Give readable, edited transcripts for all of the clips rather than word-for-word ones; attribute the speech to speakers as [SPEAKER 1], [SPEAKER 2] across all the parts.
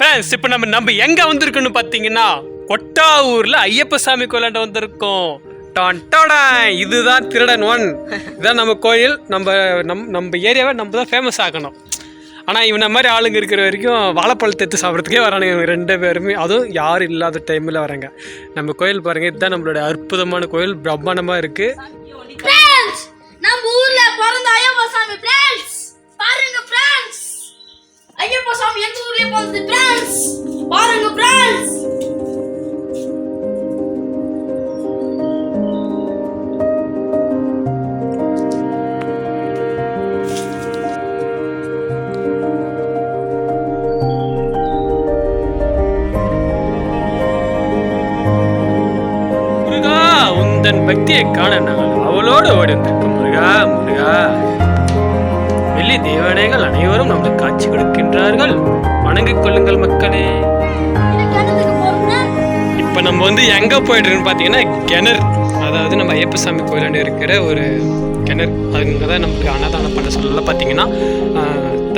[SPEAKER 1] Friends இப்போ நம்ம எங்கே வந்திருக்கோன்னு பார்த்தீங்கன்னா கொட்டாவூரில் ஐயப்ப சாமி கோயிலாண்ட வந்திருக்கோம். இதுதான் திருடன் ஒன். இதுதான் நம்ம கோயில். நம்ம ஏரியாவை நம்ம தான் ஃபேமஸ் ஆக்கணும். ஆனால் இவனை மாதிரி ஆளுங்க இருக்கிற வரைக்கும் வாழைப்பழத்தை எடுத்து சாப்பிட்றதுக்கே வரானுங்க ரெண்டு பேருமே. அதுவும் யாரும் இல்லாத டைமில் வராங்க. நம்ம கோயில் பாருங்கள், இதுதான் நம்மளோட அற்புதமான கோயில். பிரம்மாண்டமாக இருக்குது.
[SPEAKER 2] நம்ம ஊர்ல பிறந்த ஐயப்ப சாமி ஃப்ரெண்ட்ஸ் பாருங்க. ஃப்ரெண்ட்ஸ் ஐயப்ப சாமி எங்க ஊர்லயே பிறந்தது ஃப்ரெண்ட்ஸ் பாருங்க. ஃப்ரெண்ட்ஸ்
[SPEAKER 1] உந்தன் பக்தியை காண நாங்கள் அவளோடு ஓடி வந்திருக்கோம். முருகா முருகா, வெள்ளி தேவனைகள் அனைவரும் நமக்கு காட்சி கொடுக்கின்றார்கள். வணங்கிக் கொள்ளுங்கள் மக்களே. இப்போ நம்ம எங்கே போயிட்டுருன்னு பார்த்தீங்கன்னா கிணறு, அதாவது நம்ம ஐயப்ப சாமி கோயிலாண்டு இருக்கிற ஒரு கிணறு. அதுங்க தான் நமக்கு அன்னதானம் பண்ண சொல்லல. பார்த்தீங்கன்னா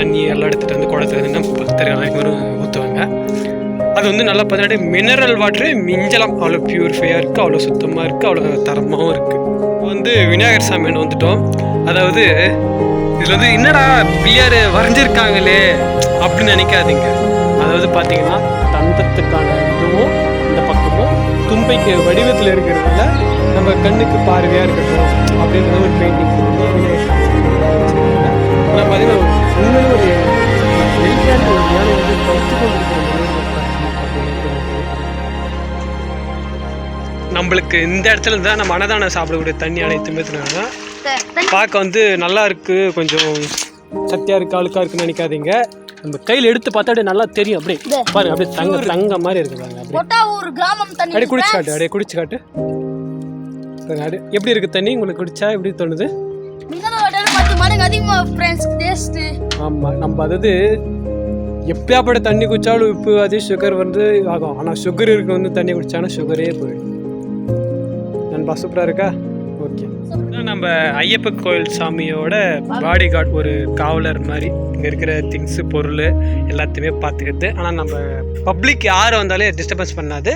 [SPEAKER 1] தண்ணி எல்லாம் எடுத்துகிட்டு வந்து குடத்துல பக்தர்கள் அனைவரும் ஊற்றுவாங்க. அது நல்லா பார்த்தீங்கன்னா மினரல் வாட்டரு மிஞ்சலாம். அவ்வளோ பியூரிஃபையாக இருக்குது, அவ்வளோ சுத்தமாக இருக்குது, அவ்வளோ தரமாகவும் இருக்குது. இப்போ விநாயகர் சாமின்னு வந்துட்டோம். அதாவது இதில் என்னடா பிள்ளையார் வரைஞ்சிருக்காங்களே அப்படின்னு நினைக்காதீங்க. அதாவது பார்த்தீங்கன்னா தந்தத்துக்கான இதுவும் இந்த பக்கமும் தும்பைக்கு வடிவத்தில் இருக்கிறதுனால நம்ம கண்ணுக்கு பார்வையாக இருக்கட்டும் அப்படின்ற ஒரு பெயிண்டிங் விநாயகர் சாமி ஆனால் பார்த்தீங்கன்னா உண்மையிலே ஒரு வெளியான ஒரு ஞானம் கருத்து கொண்டிருக்கிற நம்மளுக்கு இந்த இடத்துல தான் நம்ம அன்னதானம் சாப்பிடக்கூடிய தண்ணி அனைத்துமே பார்க்க நல்லா இருக்கு. கொஞ்சம் சத்தியா இருக்கு, அழுக்கா இருக்குன்னு நினைக்காதீங்க. நம்ம கையில் எடுத்து பார்த்தா அப்படியே நல்லா தெரியும். அப்படியே பாருங்க, அப்படியே தங்க மாதிரி இருக்கு பாருங்க. அப்படியே குடிச்சு காட்டு, அப்படியே குடிச்சு காட்டு. எப்படி இருக்கு தண்ணி உங்களுக்கு குடிச்சா எப்படி தோணுது? ஆமா, நம்ம அதாவது எப்பயாப்பட்ட தண்ணி குடிச்சாலும் உப்பு அது சுகர் ஆகும். ஆனால் சுகர் இருக்கு தண்ணி குடிச்சானா சுகரே போயிடும். நண்பா சூப்பராக இருக்கா? ஓகே. நம்ம ஐயப்ப கோயில் சாமியோட பாடி கார்டு, ஒரு காவலர் மாதிரி இங்கே இருக்கிற திங்ஸு பொருள் எல்லாத்தையுமே பார்த்துக்கிறது. ஆனால் நம்ம பப்ளிக் யார் வந்தாலே டிஸ்டர்பன்ஸ் பண்ணாது.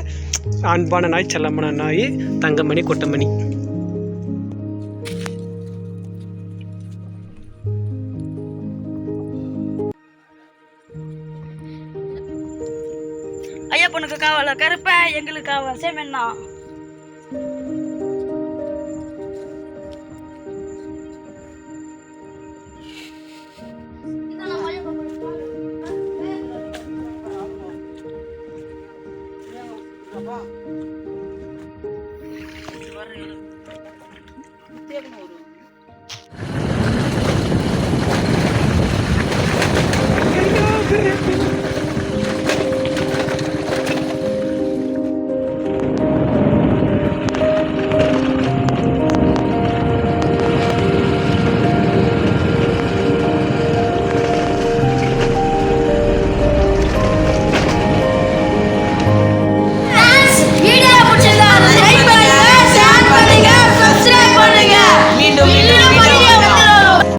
[SPEAKER 1] அன்பான நாய், செல்லமான நாய், தங்கமணி, கொட்டமணி.
[SPEAKER 2] ஐயப்பனுக்கு காவல கருப்ப, எங்களுக்கு காவல் சேமண்ணா.